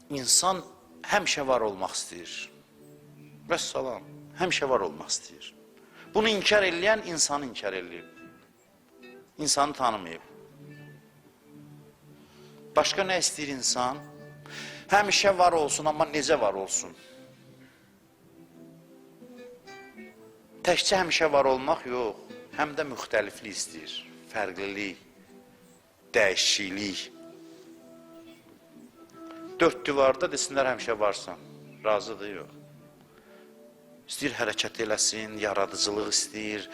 İnsan həmişə var olmaq istəyir. Vəssalam, həmişə var olmaq istəyir. Bunu inkar eləyən insanı inkar eləyib. İnsanı tanımayıb. Başqa nə istəyir insan? Həmişə var olsun, amma necə var olsun? Təkcə həmişə var olmaq yox, həm də müxtəliflik istəyir. Fərqlilik, dəyişiklik. Dörd divarda desinlər həmişə varsan, razıdır, yox. İstəyir hərəkət eləsin, yaradıcılıq istəyir,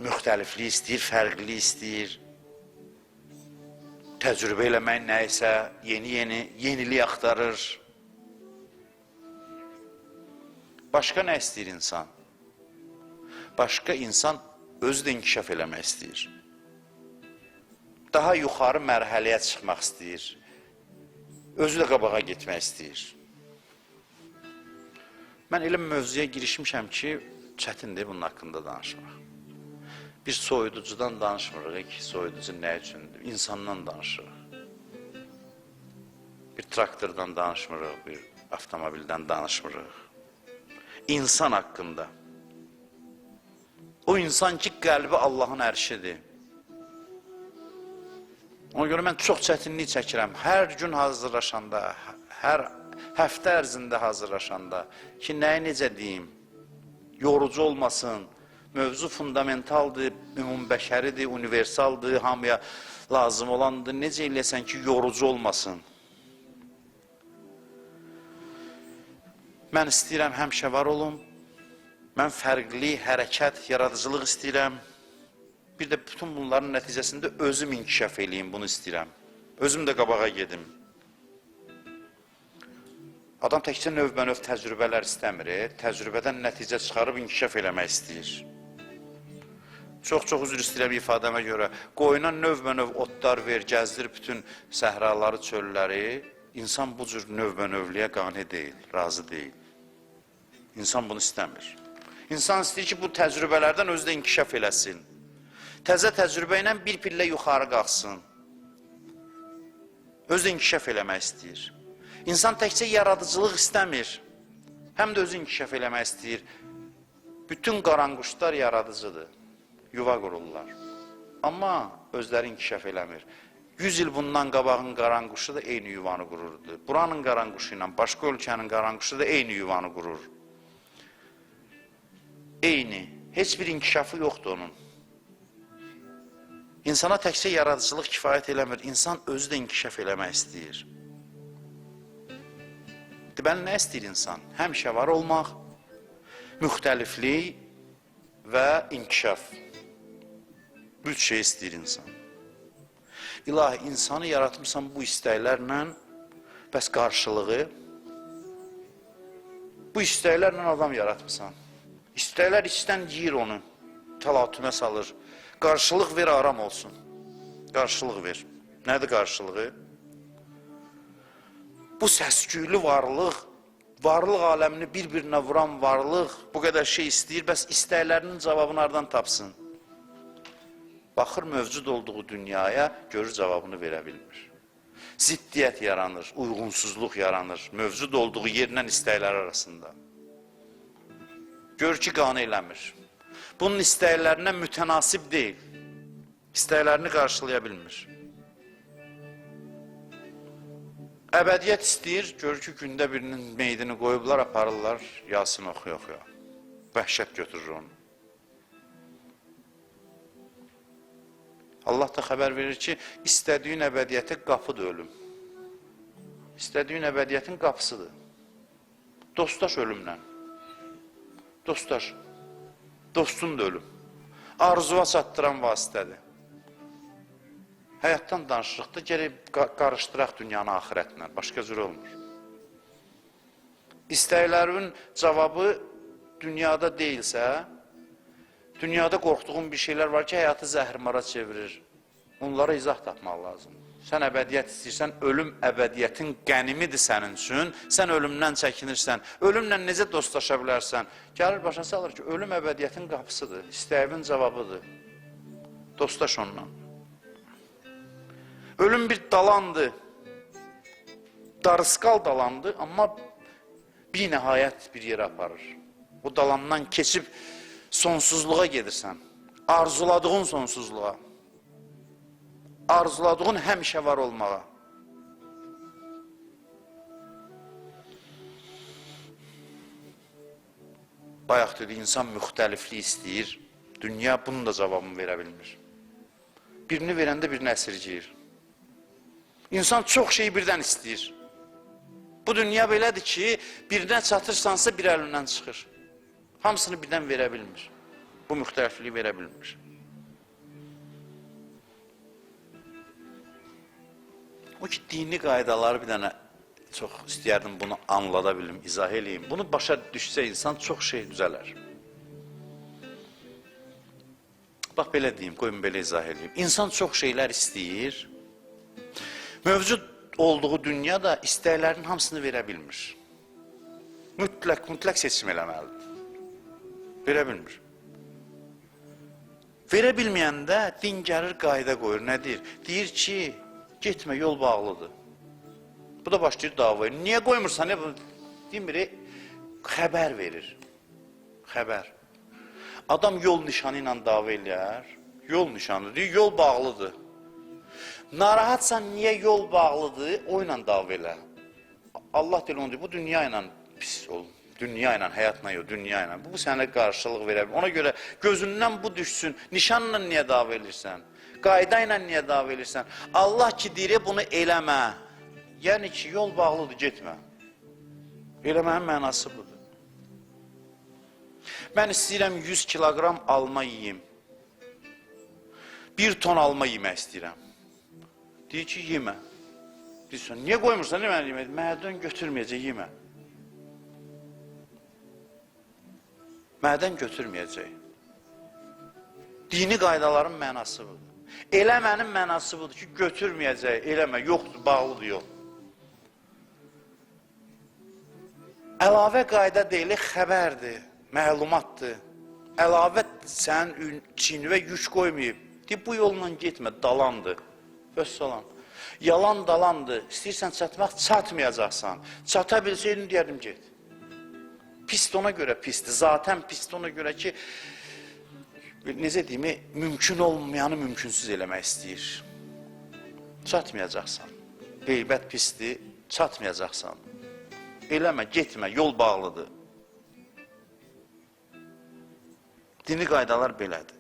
müxtəliflik istəyir, fərqlilik istəyir. Təcrübə eləmək nə isə, yenilik axtarır. Başqa nə istəyir insan? Başqa insan özü də inkişaf eləmək istəyir. Daha yuxarı mərhələyə çıxmaq istəyir. Özü də qabağa getmək istəyir. Mən elə mövzuya girişmişəm ki, çətindir bunun haqqında danışmaq. Bir soyuducudan danışmırıq ki, soyuducu nə üçündür? İnsandan danışırıq. Bir traktordan danışmırıq, bir avtomobildən danışmırıq. İnsan haqqında. O insan ki, qəlbi Allahın ərşidir. Ona görə mən çox çətinlik çəkirəm. Hər gün hazırlaşanda, hər həftə ərzində hazırlaşanda ki, nəyi necə deyim, yorucu olmasın, mövzu fundamentaldır, ümumbəşəridir, universaldır, hamıya lazım olandır. Necə eləyəsən ki, yorucu olmasın. Mən istəyirəm, həmişə var olum. Mən fərqli, hərəkət, yaradıcılıq istəyirəm. Bir də bütün bunların nəticəsində özüm inkişaf eləyim, bunu istəyirəm. Özüm də qabağa gedim. Adam təkcə növbə-növ təcrübələr istəmir, təcrübədən nəticə çıxarıb inkişaf eləmək istəyir. Çox-çox üzr istəyirəm ifadəmə görə. Qoyuna növbə-növ otlar ver, gəzdir bütün səhraları, çölləri. İnsan bu cür növbə-növliyə qane deyil, razı deyil. İnsan bunu istəmir. İnsan istəyir ki, bu təcrübələrdən özü də inkişaf eləsin. Təzə təcrübə ilə bir pillə yuxarı qalxsın. Özü də inkişaf eləmək istəyir. İnsan təkcə yaradıcılıq istəmir, həm də özü inkişaf eləmək istəyir. Bütün qaranquşlar yaradıcıdır, yuva qururlar. Amma özləri inkişaf eləmir. 100 il bundan qabağın qaranquşu da eyni yuvanı qururdu. Buranın qaranquşu ilə başqa ölkənin qaranquşu da eyni yuvanı qurur. Eyni, heç bir inkişafı yoxdur onun. İnsana təkcə yaradıcılıq kifayət eləmir, insan özü də inkişaf eləmək istəyir. Deməli, nə istəyir insan? Həmişə var olmaq, müxtəliflik və inkişaf. Bu üç şey istəyir insan. İlahi, insanı yaratmışsan bu istəklərlə, bəs qarşılığı, bu istəklərlə adam yaratmışsan. İstəklər içdən yiyir onu, təlatümə salır. Qarşılıq ver, aram olsun. Qarşılıq ver. Nədir qarşılığı? Bu səsküylü varlıq, varlıq aləmini bir-birinə vuran varlıq bu qədər şey istəyir, bəs istəklərinin cavabını hardan tapsın? Baxır mövcud olduğu dünyaya, görür cavabını verə bilmir. Ziddiyyət yaranır, uyğunsuzluq yaranır, mövcud olduğu yerlə istəklər arasında. Görür ki, qane eləmir. Bunun istəklərinə mütənasib deyil. İstəklərini qarşılaya bilmir. Əbədiyyət istəyir, görür ki, gündə birinin meydini qoyublar, aparırlar, Yasin oxuya-oxuya. Vəhşət götürür onu. Allah da xəbər verir ki, istədiyin əbədiyyətə qapıdır ölüm. İstədiyin əbədiyyətin qapısıdır. Dostaş ölümlə. Dostaş. Dostun da ölüm. Arzuva çatdıran vasitədir. Həyatdan danışırıqda gəlib qarışdıraq dünyanı axirətlə. Başqa cür olmur. İstəklərin cavabı dünyada deyilsə, dünyada qorxduğun bir şeylər var ki, həyatı zəhrimara çevirir. Onlara izah tapmaq lazımdır. Sən əbədiyyət istəyirsən, ölüm əbədiyyətin qənimidir sənin üçün, sən ölümdən çəkinirsən, ölümlə necə dostlaşa bilərsən? Gəlir başa salır ki, ölüm əbədiyyətin qapısıdır, istəyimin cavabıdır. Dostlaş onunla. Ölüm bir dalandır. darıskal dalandı, amma bir nəhayət bir yerə aparır. O dalandan keçib sonsuzluğa gedirsən. Arzuladığın sonsuzluğa. Arzuladığın həmişə var olmağa. Bayaq dedi, insan müxtəliflik istəyir. Dünya bunun da cavabını verə bilmir. Birini verəndə birini əsirgəyir. İnsan çox şeyi birdən istəyir. Bu dünya belədir ki, birinə çatırsansa bir əlindən çıxır. Hamısını birdən verə bilmir. Bu müxtəlifliyi verə bilmir. O ki, dini qaydaları bir dənə çox istəyərdim bunu anlada bilim, izah eləyim. Bunu başa düşsə insan çox şey düzələr. Bax, belə deyim, qoyun belə izah eləyim. İnsan çox şeylər istəyir. Mövcud olduğu dünyada istəklərin hamısını verə bilmir. Mütləq seçim eləməlidir. Verə bilmir. Verə bilməyəndə din gəlir, qayda qoyur. Nə deyir? Deyir ki, getmə, yol bağlıdır. Bu da başlayır davaya. Niyə qoymursan? Demir, xəbər verir. Xəbər. Adam yol nişanı ilə dava eləyər. Yol nişanı deyir, yol bağlıdır. Narahatsan, niyə yol bağlıdır? O ilə dava elə. Allah deyir, onu deyir, bu dünya ilə pis olun. Dünya ilə, həyatla yox, dünya ilə. Bu sənə qarşılıq verə bilir. Ona görə gözündən bu düşsün. Nişanla niyə dava elirsən? Qayda ilə niyə dava elirsən? Allah ki, deyir, bunu eləmə. Yəni ki, yol bağlıdır, getmə. Eləmənin mənası budur. Mən istəyirəm 100 kilogram alma yiyeyim. 1 ton alma yemək istəyirəm. Deyir ki, yemə. Deyirsən, niyə qoymursan, nə mən yemək? Mədən götürməyəcək, yemə. Mədən götürməyəcək. Dini qaydaların mənası budur. Eləmənin mənası budur ki, götürməyəcək, eləmə, yoxdur, bağlıdır, yox. Əlavə qayda deyilir, xəbərdir, məlumatdır. Əlavə sənin çiynivə yük qoymayıb. Deyib, bu yolla getmə, dalandır. Vəssalam. Yalan dalandır. İstəyirsən çatmaq, çatmayacaqsan. Çata bilsəydin, deyərdim, get. Pisdir ona görə pisdir. Zatən pisdir ona görə ki, necə deyim, mümkün olmayanı mümkünsüz eləmək istəyir. Çatmayacaqsan. Qeybət pisdir, çatmayacaqsan. Eləmə, getmə, yol bağlıdır. Dini qaydalar belədir.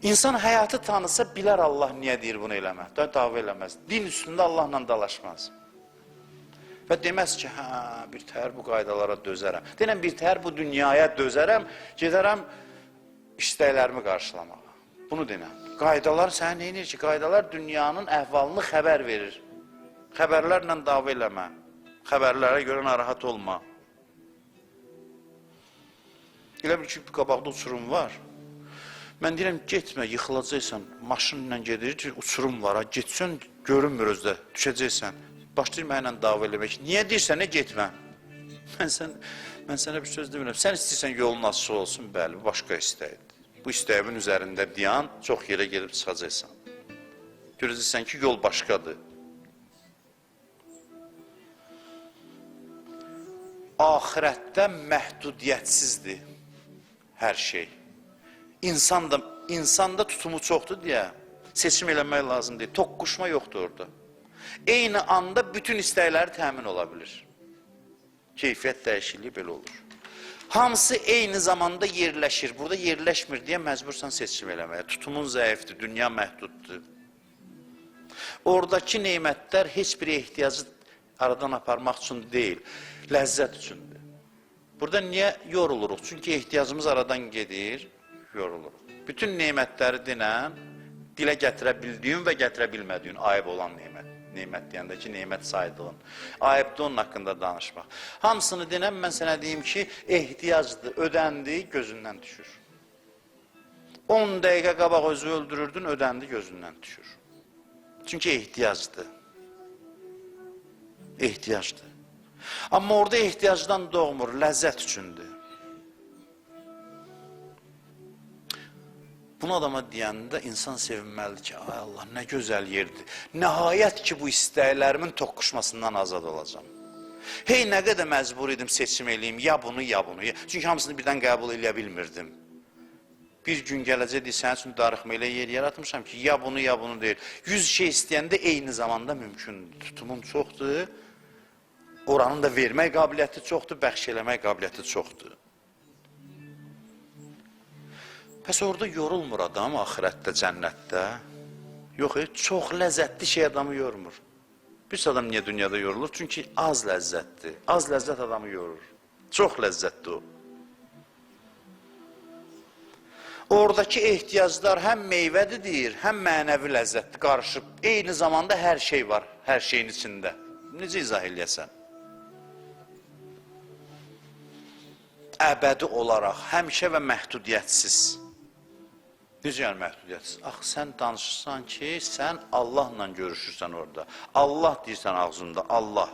İnsan həyatı tanısa, bilər Allah niyə deyir bunu eləmə. Dava eləməz. Din üstündə Allahla dalaşmaz. Və deməz ki, hə, bir təhər bu qaydalara dözərəm. Deyiləm, bir təhər bu dünyaya dözərəm, gedərəm istəklərimi qarşılamağa. Bunu denəm. Qaydalar sənə neyinir ki? Qaydalar dünyanın əhvalını xəbər verir. Xəbərlərlə dava eləmə. Xəbərlərə görə narahat olma. Elə bir ki, qabaqda uçurum var. Mən deyirəm, getmə, yıxılacaqsan, maşınla gedir ki, uçurum var, getsən, görünmür özdə, düşəcəksən. Başlayır mənlə dava eləmək. Niyə deyirsən, nə getmə? Mən sənə bir söz demirəm. Sən istəyirsən yolun açıq olsun, bəli, başqa istəkdir. Bu istəyimin üzərində diyan, çox yerə gelib çıxacaqsan. Görəcəksən ki, yol başqadır. Ahirətdə məhdudiyyətsizdir hər şey. İnsanda tutumu çoxdur deyə seçim eləmək lazım deyil. Toqquşma yoxdur orada. Eyni anda bütün istəkləri təmin ola bilir. Keyfiyyət dəyişikliyi belə olur. Hamısı eyni zamanda yerləşir. Burada yerləşmir deyə məcbursan seçim eləməyə. Tutumun zəifdir, dünya məhduddur. Oradakı neymətlər heç bir ehtiyacı aradan aparmaq üçün deyil, ləzzət üçündür. Burada niyə yoruluruq? Çünki ehtiyacımız aradan gedir, yoruluruq. Bütün neymətləri dinən, dilə gətirə bildiyin və gətirə bilmədiyin ayıb olan neymət. Neymət deyəndə ki, neymət saydığın. Ayıbdır onun haqqında danışmaq. Hamısını dinən, mən sənə deyim ki, ehtiyacdır, ödəndi, gözündən düşür. 10 dəqiqə qabaq özü öldürürdün, ödəndi, gözündən düşür. Çünki ehtiyacdır. Ehtiyacdır. Amma orada ehtiyacdan doğmur, ləzzət üçündür. Bunu adama deyəndə insan sevinməlidir ki, ay Allah, nə gözəl yerdir. Nəhayət ki, bu istəklərimin toqquşmasından azad olacam. Hey, nə qədər məcbur idim seçim eləyim, ya bunu, ya bunu. Çünki hamısını birdən qəbul eləyə bilmirdim. Bir gün gələcək deyil, sənin üçün darıxma elə yer yaratmışam ki, ya bunu, ya bunu deyil. 100 şey istəyəndə eyni zamanda mümkündür. Tutumum çoxdur, oranın da vermək qabiliyyəti çoxdur, bəxş eləmək qabiliyyəti çoxdur. Pəs orada yorulmur adam axirətdə, cənnətdə. Yox, çox ləzzətli şey adamı yormur. Bir adam niyə dünyada yorulur? Çünki az ləzzətdir. Az ləzzət adamı yorur. Çox ləzzətdir o. Oradakı ehtiyaclar həm meyvədir, həm mənəvi ləzzətdir, qarışıb. Eyni zamanda hər şey var, hər şeyin içində. Necə izah eləyəsən? Əbədi olaraq, həmişə və məhdudiyyətsiz. Necə yəni məhdudiyyətsiz? Ax, sən danışırsan ki, sən Allahla görüşürsən orada. Allah deyirsən ağzında, Allah.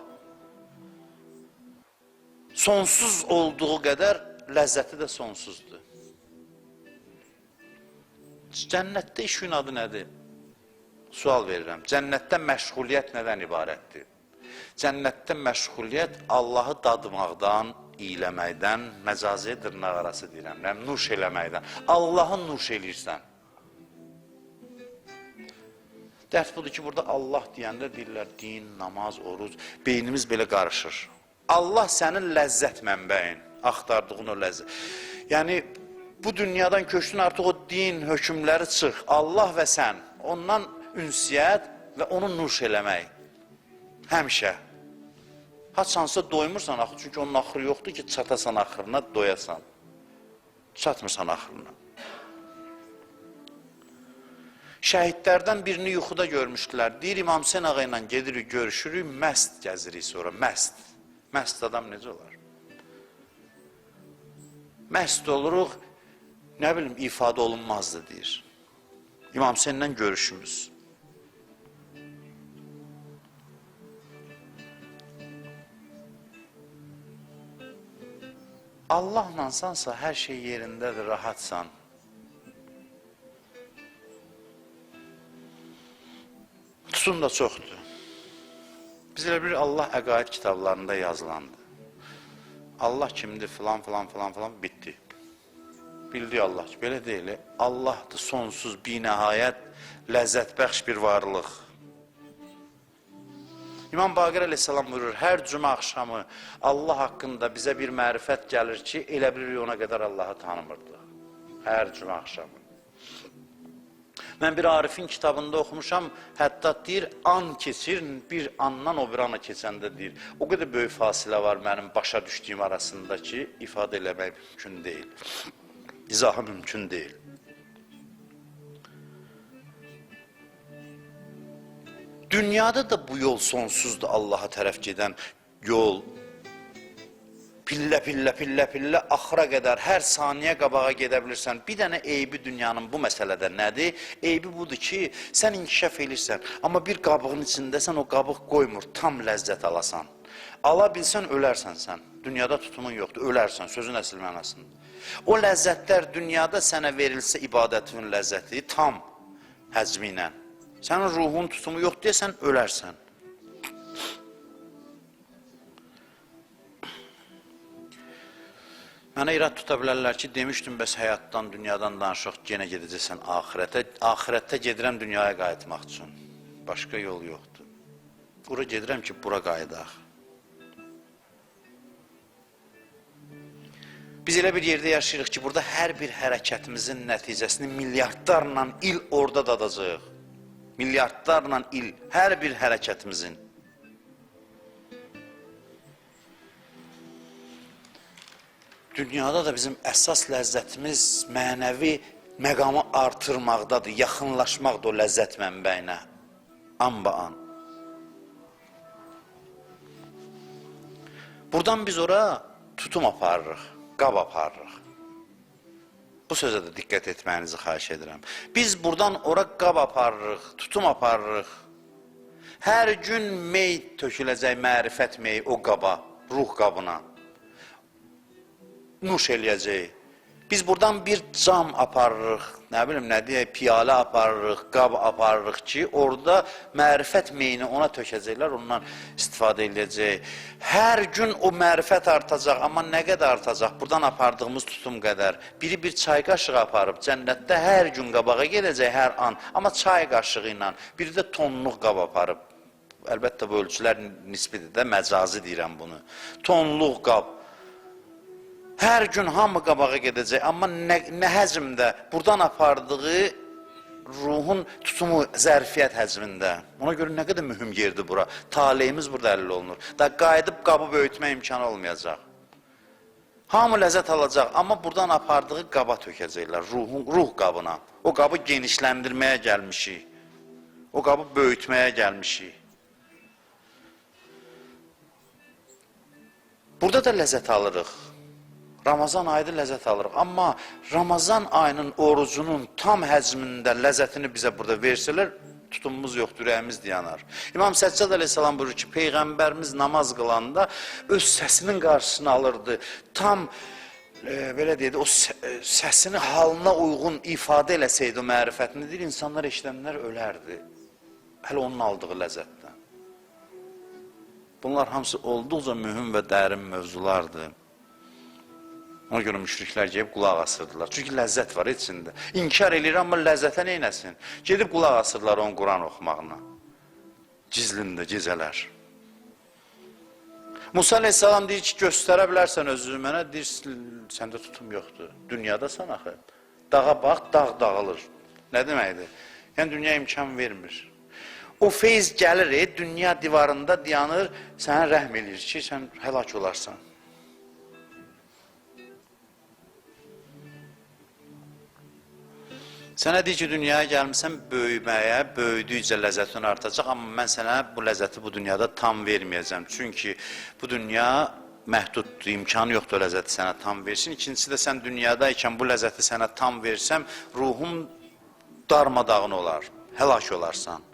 Sonsuz olduğu qədər ləzzəti də sonsuzdur. Cənnətdə işin adı nədir? Sual verirəm. Cənnətdə məşğuliyyət nədən ibarətdir? Cənnətdə məşğuliyyət Allahı dadmaqdan, iyləməkdən, məcazi dırnaq arası deyirəm, nuş eləməkdən. Allahı nuş eləyirsən. Dərd budur ki, burada Allah deyəndə deyirlər, din, namaz, oruc, beynimiz belə qarışır. Allah sənin ləzzət mənbəyin, axtardığın o ləzzət. Yəni, bu dünyadan köçdün artıq o din, hökmləri çıx. Allah və sən, ondan ünsiyyət və onu nuş eləmək. Həmişə. Haçansa doymursan axı, çünki onun axırı yoxdur ki, çatasan axırına, doyasan. Çatmırsan axırına. Şəhidlərdən birini yuxuda görmüşdülər. Deyir, İmam Hüseyn ağa ilə gedirik, görüşürük, məst gəzirik sonra, məst. Məst adam necə olar? Məst oluruq, nə bilim, ifadə olunmazdı, deyir. İmam Hüseynlə görüşümüz. Allahlansansa, hər şey yerindədir, rahatsan. Tutun da çoxdur. Biz elə bir Allah əqaid kitablarında yazılandı. Allah kimdir, filan, filan, filan, filan, bitti. Bildi Allah ki, belə deyil. Allahdır sonsuz, binəhayət, ləzzətbəxş bir varlıq. İmam Baqir əleyhissalam buyurur, hər cümə axşamı Allah haqqında bizə bir mərifət gəlir ki, elə bilirik ona qədər Allahı tanımırdıq. Hər cümə axşamı. Mən bir Arifin kitabında oxumuşam, hətta deyir, an keçir, bir andan o bir ana keçəndə deyir. O qədər böyük fasilə var mənim başa düşdüyüm arasında ki, ifadə eləmək mümkün deyil. İzahı mümkün deyil. Dünyada da bu yol sonsuzdur, Allaha tərəf gedən yol. Pillə, pillə, pillə, pillə, axıra qədər, hər saniyə qabağa gedə bilirsən. Bir dənə eybi dünyanın bu məsələdə nədir? Eybi budur ki, sən inkişaf edirsən, amma bir qabığın içindəsən, o qabıq qoymur, tam ləzzət alasan. Ala bilsən, ölərsən sən. Dünyada tutumun yoxdur, ölərsən, sözün əsl mənasında. O ləzzətlər dünyada sənə verilsə ibadətin ləzzəti tam həcmi ilə. Sənin ruhun tutumu yox deyəsən, ölərsən. Mənə irad tuta bilərlər ki, demişdim, bəs həyatdan, dünyadan danışıq, yenə gedəcəksən axirətə. Axirətdə gedirəm dünyaya qayıtmaq üçün. Başqa yol yoxdur. Bura gedirəm ki, bura qayıdaq. Biz elə bir yerdə yaşayırıq ki, burada hər bir hərəkətimizin nəticəsini milyardlarla il orada dadacaq. Milyardlarla il, hər bir hərəkətimizin. Dünyada da bizim əsas ləzzətimiz mənəvi məqamı artırmaqdadır, yaxınlaşmaqdır o ləzzət mənbəyinə, an-ba-an. Buradan biz ora tutum aparırıq, qab aparırıq. Bu sözə də diqqət etməyinizi xahiş edirəm. Biz buradan ora qab aparırıq, tutum aparırıq. Hər gün mey töküləcək, mərifət mey o qaba, ruh qabına. Nuş eləyəcək. Biz buradan bir cam aparırıq, nə bilim nə deyək, piyalə aparırıq, qab aparırıq ki, orada mərifət meyini ona tökəcəklər, ondan istifadə edəcək. Hər gün o mərifət artacaq, amma nə qədər artacaq? Buradan apardığımız tutum qədər. Biri bir çay qaşığı aparıb, cənnətdə hər gün qabağa gedəcək, hər an, amma çay qaşığı ilə. Biri də tonluq qab aparıb. Əlbəttə, bu ölçülər nisbidir də, məcazi deyirəm bunu. Tonluq qab. Hər gün hamı qabağa gedəcək, amma nə həcmdə, buradan apardığı ruhun tutumu, zərfiyyət həcmində. Ona görə nə qədər mühüm yerdir bura. Taleyimiz burada əlil olunur. Da qayıdıb qabı böyütmə imkanı olmayacaq. Hamı ləzzət alacaq, amma buradan apardığı qaba tökəcəklər, ruh qabına. O qabı genişləndirməyə gəlmişik. O qabı böyütməyə gəlmişik. Burada da ləzzət alırıq. Ramazan ayında ləzzət alırıq. Amma Ramazan ayının orucunun tam həcmində ləzzətini bizə burada versələr, tutumumuz yoxdur, ürəyimiz dayanar. İmam Səccad əleyhissalam buyurur ki, Peyğəmbərimiz namaz qılanda öz səsinin qarşısını alırdı. Tam, belə deyək, o səsini halına uyğun ifadə eləsəydi o mərifətini, deyir, insanlar eşidənlər ölərdi. Hələ onun aldığı ləzzətdən. Bunlar hamısı olduqca mühüm və dərin mövzulardır. Ona görə müşriklər gəlib qulaq asırdılar. Çünki ləzzət var içində. İnkar edir, amma ləzzətə neynəsin? Gedib qulaq asırdılar onun Quran oxumağına. Gizlində, gecələr. Musa əleyhissalam deyir ki, göstərə bilərsən özünü mənə, deyir, səndə tutum yoxdur. Dünyadasan axı. Dağa bax, dağ dağılır. Nə deməkdir? Yəni, dünya imkan vermir. O feyz gəlir, dünya divarında dayanır, sənə rəhm edir ki, sən həlak olarsan. Sənə deyir ki, dünyaya gəlmişsən böyüməyə, böyüdükcə ləzzətin artacaq, amma mən sənə bu ləzzəti bu dünyada tam verməyəcəm. Çünki bu dünya məhduddur, imkanı yoxdur o ləzzəti sənə tam versin. İkincisi də sən dünyadaykən bu ləzzəti sənə tam versəm, ruhun darmadağın olar, həlak olarsan.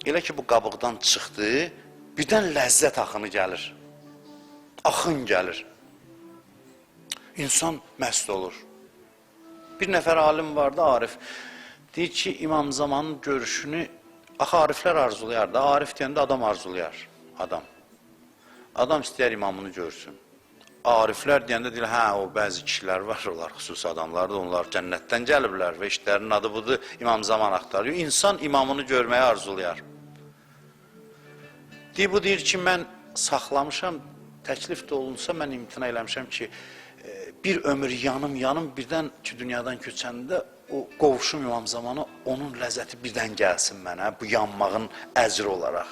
Elə ki, bu qabıqdan çıxdı, birdən ləzzət axını gəlir. Axın gəlir. İnsan məst olur. Bir nəfər alim vardı, Arif. Deyir ki, İmam Zamanın görüşünü, axı Ariflər arzulayar da, Arif deyəndə adam arzulayar, adam. Adam istəyər imamını görsün. Ariflər deyəndə deyir, hə, o bəzi kişilər var, onlar xüsusi adamlardır, onlar cənnətdən gəliblər və işlərinin adı budur, İmam Zaman axtarıyor. İnsan imamını görməyə arzulayar. Deyir, bu deyir ki, mən saxlamışam, təklif də olunsa, mən imtina eləmişəm ki, bir ömür yanım, birdən ki, dünyadan köçəndə o qovuşum İmam Zamanı, onun ləzzəti birdən gəlsin mənə, bu yanmağın əcri olaraq.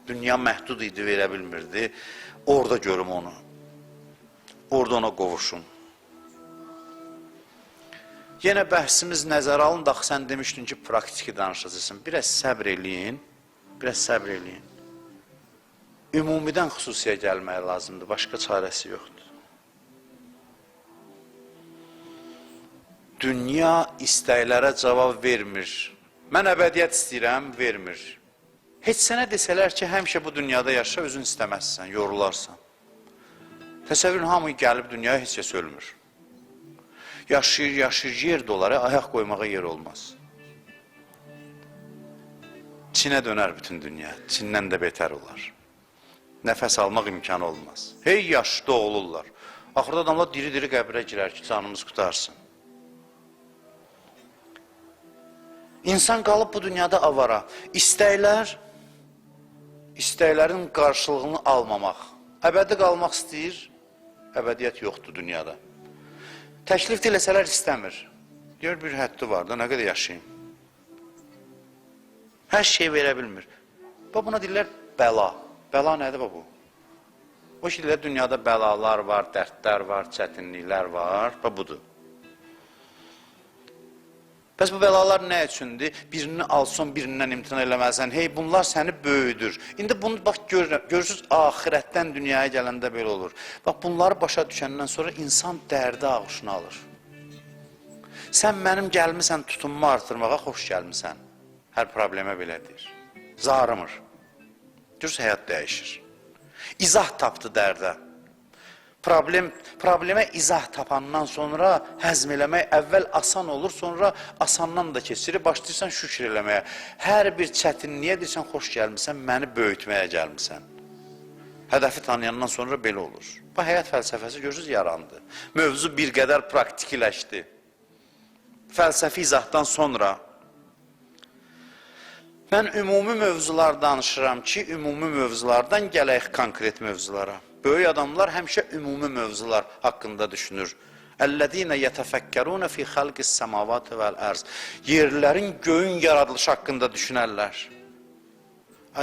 Dünya məhdud idi, verə bilmirdi, orada görüm onu, orada ona qovuşum. Yenə bəhsimiz nəzər alın, da sən demişdin ki, praktiki danışacaqsın, biraz səbr eləyin, Ümumidən xüsusiyə gəlməyə lazımdır, başqa çarəsi yoxdur. Dünya istəklərə cavab vermir. Mən əbədiyyət istəyirəm, vermir. Heç sənə desələr ki, həmişə bu dünyada yaşa, özün istəməzsən, yorularsan. Təsəvvürün hamı gəlib dünyaya heç kəs ölmür. Yaşayır, yer dolar, ayaq qoymağa yer olmaz. Çinə dönər bütün dünya, Çindən də betər olar. Nəfəs almaq imkanı olmaz. Hey yaşda olurlar. Axırda adamlar diri-diri qəbrə girər ki, canımız qutarsın. İnsan qalıb bu dünyada avara. İstəklərin qarşılığını almamaq. Əbədi qalmaq istəyir, əbədiyyət yoxdur dünyada. Təklif eləsələr istəmir. Deyir, bir həddi var da, nə qədər yaşayayım. Hər şey verə bilmir. Buna deyirlər bəla. Bəla nədir bu? O şeylər dünyada bəlalar var, dərdlər var, çətinliklər var, budur. Bəs bu bəlalar nə üçündür? Birini alsan, birindən imtina eləməzsən. Hey, bunlar səni böyüdür. İndi bunu, bax, görürsünüz, ahirətdən dünyaya gələndə belə olur. Bax, bunları başa düşəndən sonra insan dərdi ağuşunu alır. Sən mənim gəlmisən tutummu artırmağa, xoş gəlmisən. Hər problemə belədir. Zarımır. Görürsünüz, həyat dəyişir. İzah tapdı dərdə. Problemə izah tapandan sonra həzm eləmək əvvəl asan olur, sonra asandan da keçirir, başlayırsan şükür eləməyə. Hər bir çətinliyə deyirsən, xoş gəlmirsən, məni böyütməyə gəlmirsən. Hədəfi tanıyandan sonra belə olur. Bu həyat fəlsəfəsi görürsünüz yarandı. Mövzu bir qədər praktikiləşdi. Fəlsəfi izahdan sonra mən ümumi mövzular danışıram ki, ümumi mövzulardan gələk konkret mövzulara. Böyük adamlar həmişə ümumi mövzular haqqında düşünür. Əllədinə yətəfəkkərunə fi xalqis səmavatı vəl-ərz. Yerlərin, göyün yaradılışı haqqında düşünərlər.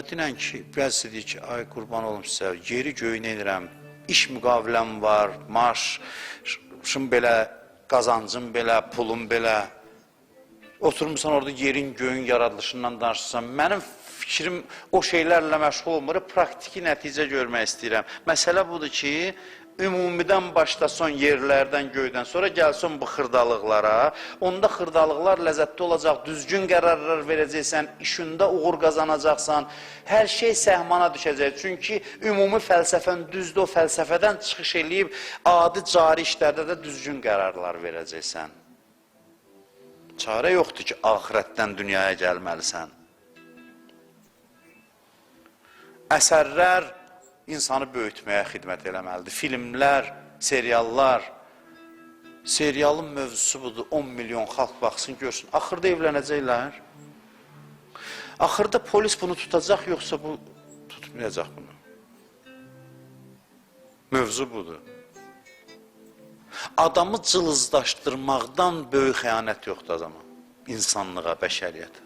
Dinən ki, bəzi deyir ki, ay qurban olum sizə, yeri göyü nedirəm, iş müqaviləm var, maaşım belə, qazancım belə, pulum belə. Oturmuşsan orada yerin, göyün yaradılışından danışırsan. Mənim fikrim o şeylərlə məşğul olmur, praktiki nəticə görmək istəyirəm. Məsələ budur ki, ümumidən başlasan yerlərdən, göydən, sonra gəlsən bu xırdalıqlara, onda xırdalıqlar ləzzətli olacaq, düzgün qərarlar verəcəksən, işində uğur qazanacaqsan, hər şey səhmana düşəcək. Çünki ümumi fəlsəfən düzdür, o fəlsəfədən çıxış eləyib, adi cari işlərdə də düzgün qərarlar verəcəksən. Çarə yoxdur ki, axirətdən dünyaya gəlməlisən. Əsərlər insanı böyütməyə xidmət eləməlidir. Filmlər, seriallar, serialın mövzusu budur, 10 milyon xalq baxsın, görsün. Axırda evlənəcəklər. Axırda polis bunu tutacaq, yoxsa bu tutmayacaq bunu. Mövzu budur. Adamı cılızlaşdırmaqdan böyük xəyanət yoxdur adama, insanlığa, bəşəriyyətə.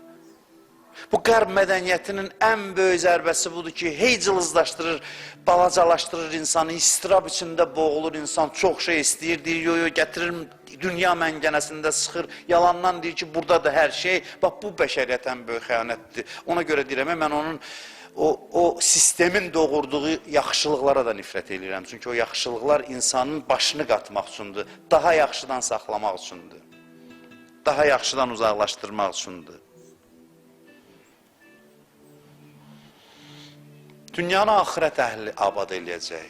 Bu qərb mədəniyyətinin ən böyük zərbəsi budur ki, hey cılızlaşdırır, balacalaşdırır insanı, istirab içində boğulur insan, çox şey istəyir, deyir, yo, gətirir, dünya məngənəsində sıxır, yalandan deyir ki, buradadır hər şey, bax, bu bəşəriyyət ən böyük xəyanətdir. Ona görə deyirəm, mən onun o sistemin doğurduğu yaxşılıqlara da nifrət edirəm. Çünki o yaxşılıqlar insanın başını qatmaq üçündür, daha yaxşıdan saxlamaq üçündür, daha yaxşıdan uzaqlaşdırmaq üçündür. Dünyanı axirət əhli abad eləyəcək.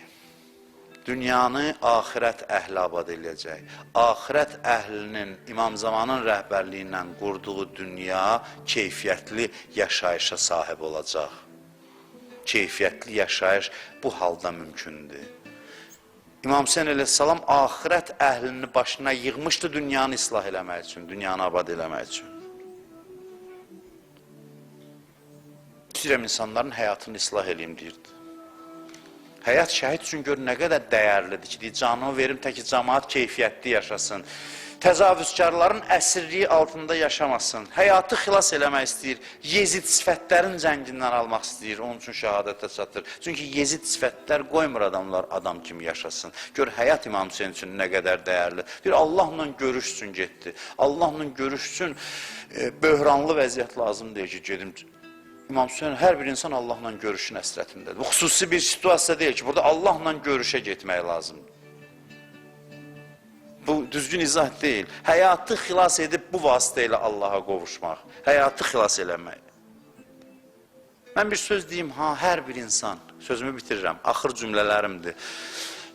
Dünyanı axirət əhli abad eləyəcək. Axirət əhlinin İmam Zamanın rəhbərliyi ilə qurduğu dünya keyfiyyətli yaşayışa sahib olacaq. Keyfiyyətli yaşayış bu halda mümkündür. İmam Hüseyin əleyhissalam axirət əhlini başına yığmışdı dünyanı islah eləmək üçün, dünyanı abad eləmək üçün. İstəyirəm insanların həyatını islah eləyim deyirdi. Həyat şəhid üçün gör nə qədər dəyərlidir ki, deyir, canımı verim tə ki, cəmaat keyfiyyətli yaşasın. Təcavüzkarların əsirliyi altında yaşamasın. Həyatı xilas eləmək istəyir. Yezid sifətlərin cəngindən almaq istəyir. Onun üçün şəhadətə çatır. Çünki yezid sifətlər qoymur adamlar adam kimi yaşasın. Gör, həyat İmam Hüseyin üçün nə qədər dəyərli. Bir Allahla görüş üçün getdi. Allahla görüş üçün böhranlı vəziyyət lazım deyir ki, gedim. İmam Hüseyin, hər bir insan Allahla görüşün əsrətindədir. Bu xüsusi bir situasiya deyil ki, burada Allahla görüşə getmək lazımdır. Bu düzgün izah deyil. Həyatı xilas edib bu vasitə ilə Allaha qovuşmaq. Həyatı xilas eləmək. Mən bir söz deyim, hər bir insan, sözümü bitirirəm, axır cümlələrimdir.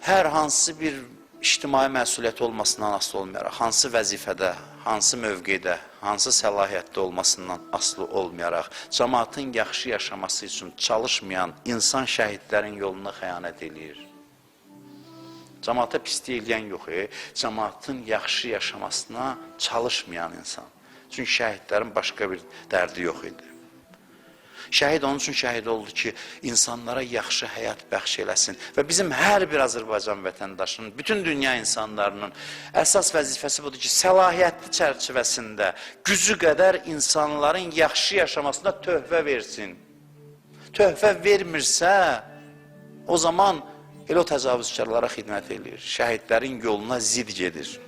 Hər hansı bir ictimai məsuliyyəti olmasından asılı olmayaraq, hansı vəzifədə, hansı mövqedə, hansı səlahiyyətdə olmasından asılı olmayaraq, cəmaatın yaxşı yaşaması üçün çalışmayan insan şəhidlərin yoluna xəyanət eləyir. Cəmaata pislik eləyən yox, cəmaatın yaxşı yaşamasına çalışmayan insan. Çünki şəhidlərin başqa bir dərdi yox idi. Şəhid onun üçün şəhid oldu ki, insanlara yaxşı həyat bəxş eləsin. Və bizim hər bir Azərbaycan vətəndaşının, bütün dünya insanlarının əsas vəzifəsi budur ki, səlahiyyətli çərçivəsində gücü qədər insanların yaxşı yaşamasına töhfə versin. Töhfə vermirsə, o zaman elə o təcavüzkarlara xidmət edir. Şəhidlərin yoluna zid gedir.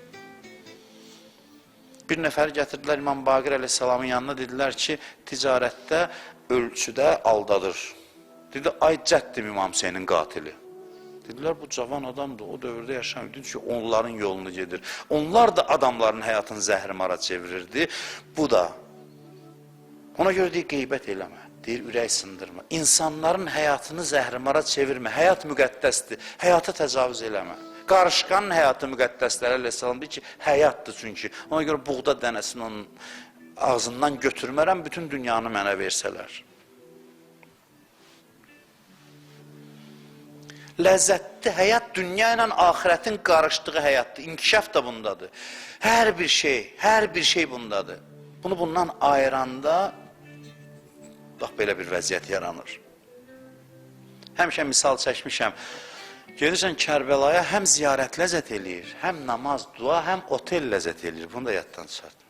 Bir nəfər gətirdilər İmam Baqir əleyhissalamın yanına, dedilər ki, ticarətdə, ölçüdə aldadır. Dedi, ay cəddim İmam Hüseynin qatili. Dedilər, bu cavan adamdır, o dövrdə yaşayan, dedi ki, onların yolunu gedir. Onlar da adamların həyatını zəhrimara çevirirdi. Bu da. Ona görə deyir, qeybət eləmə. Deyir, ürək sındırma. İnsanların həyatını zəhrimara çevirmə. Həyat müqəddəsdir. Həyata təcavüz eləmə. Qarışqanın həyatı müqəddəslər əleyhissalam deyir ki, həyatdır çünki. Ona görə buğda dənəsini onun ağzından götürmərəm, bütün dünyanı mənə versələr. Ləzzətli həyat dünya ilə axirətin qarışdığı həyatdır. İnkişaf da bundadır. Hər bir şey bundadır. Bunu bundan ayıranda bax, belə bir vəziyyət yaranır. Həmişə misal çəkmişəm. Gedirsən Kərbəlaya, həm ziyarət ləzzət eləyir, həm namaz, dua, həm otel ləzzət eləyir. Bunu da yaddan çıxartma.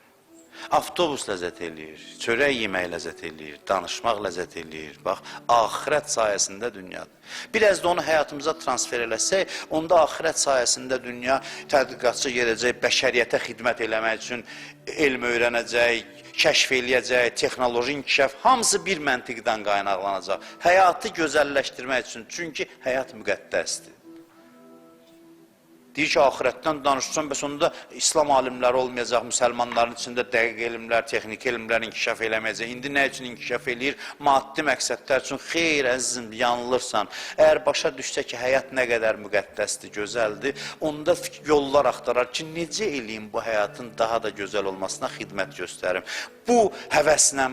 Avtobus ləzzət eləyir, çörək yemək ləzzət eləyir, danışmaq ləzzət eləyir. Bax, axirət sayəsində dünyadır. Biraz da onu həyatımıza transfer eləsək, onda axirət sayəsində dünya tədqiqatçı gedəcək, bəşəriyyətə xidmət eləmək üçün elm öyrənəcək, kəşf eləyəcək, texnoloji inkişaf, hamısı bir məntiqdən qaynaqlanacaq. Həyatı gözəlləşdirmək üçün, çünki həyat müqəddəsdir. Deyir ki, axirətdən danışsan, bəs onda İslam alimləri olmayacaq, müsəlmanların içində dəqiq elmlər, texniki elmlər inkişaf eləməyəcək. İndi nə üçün inkişaf eləyir? Maddi məqsədlər üçün. Xeyr, əzizim, yanılırsan. Əgər başa düşsə ki, həyat nə qədər müqəddəsdir, gözəldir, onda yollar axtarar ki, necə eləyim bu həyatın daha da gözəl olmasına xidmət göstərim. Bu həvəslə,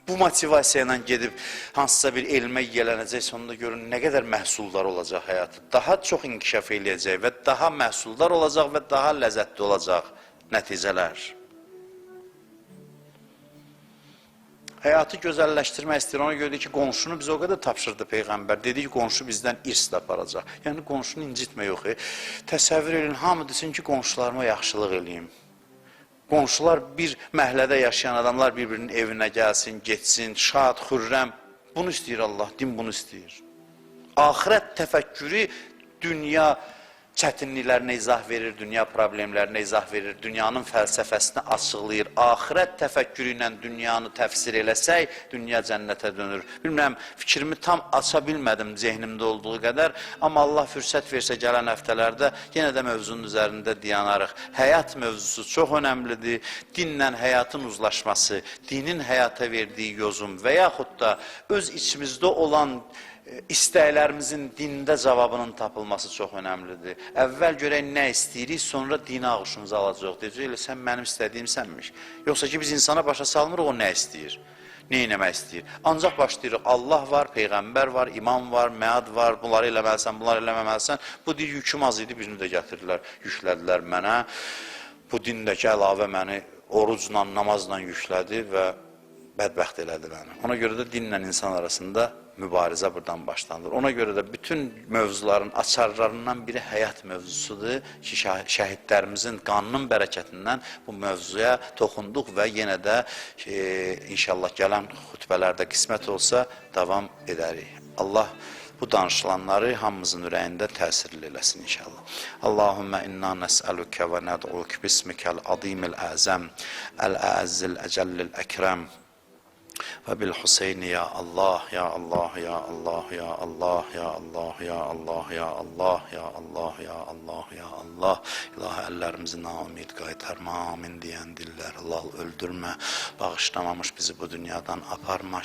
bu motivasiya ilə gedib hansısa bir elmə yiyələnəcək, sonunda görün nə qədər məhsuldar olacaq həyatı. Daha çox inkişaf eləyəcək və daha məhsuldar olacaq və daha ləzzətli olacaq nəticələr. Həyatı gözəlləşdirmək istəyir. Ona görə ki, qonşunu bizə o qədər tapşırdı Peyğəmbər. Dedi ki, qonşu bizdən irslə aparacaq. Yəni, qonşunu incitmə yox. Təsəvvür edin, hamı desin ki, qonşularıma yaxşılıq eləyim. Qonşular bir məhəllədə yaşayan adamlar bir-birinin evinə gəlsin, getsin, şad, xürrəm. Bunu istəyir Allah, din bunu istəyir. Axirət təfəkkürü dünya çətinliklərinə izah verir, dünya problemlərinə izah verir, dünyanın fəlsəfəsini açıqlayır. Axirət təfəkkürü ilə dünyanı təfsir eləsək, dünya cənnətə dönür. Bilmirəm, fikrimi tam aça bilmədim zehnimdə olduğu qədər, amma Allah fürsət versə gələn həftələrdə yenə də mövzunun üzərində dayanarıq. Həyat mövzusu çox önəmlidir. Dinlə həyatın uzlaşması, dinin həyata verdiyi yozum və yaxud da öz içimizdə olan istəklərimizin dində cavabının tapılması çox önəmlidir. Əvvəl görək nə istəyirik, sonra dini ağışımıza alacaq. Deyəcək, elə sən mənim istədiyim sənmiş. Yoxsa ki, biz insana başa salmırıq, o nə istəyir, nə eləmək istəyir. Ancaq başlayırıq, Allah var, Peyğəmbər var, imam var, məad var, bunları eləməlisən, bunları eləməməlisən. Bu dil yüküm az idi, birini də gətirdilər, yüklədilər mənə. Bu dindəki əlavə məni orucla, namazla yüklədi və bədbəxt elədi məni. Ona görə də dinlə insan arasında mübarizə buradan başlanır. Ona görə də bütün mövzuların açarlarından biri həyat mövzusudur ki, şəhidlərimizin qanının bərəkətindən bu mövzuya toxunduq və yenə də inşallah gələn xütbələrdə qismət olsa davam edərik. Allah bu danışılanları hamımızın ürəyində təsirli eləsin inşallah. Allahümmə inna nəsəlükə və nəd'uk bismikəl azimil əzəm, əl-əzzil əcəllil əkrəm. وبالحسين يا الله يا الله يا الله يا الله يا الله يا الله يا الله يا الله يا الله يا Allah İlahi əllərimizi naumid qaytarma, amin deyən dillər Allah öldürmə, bağışlamamış bizi bu dünyadan aparma.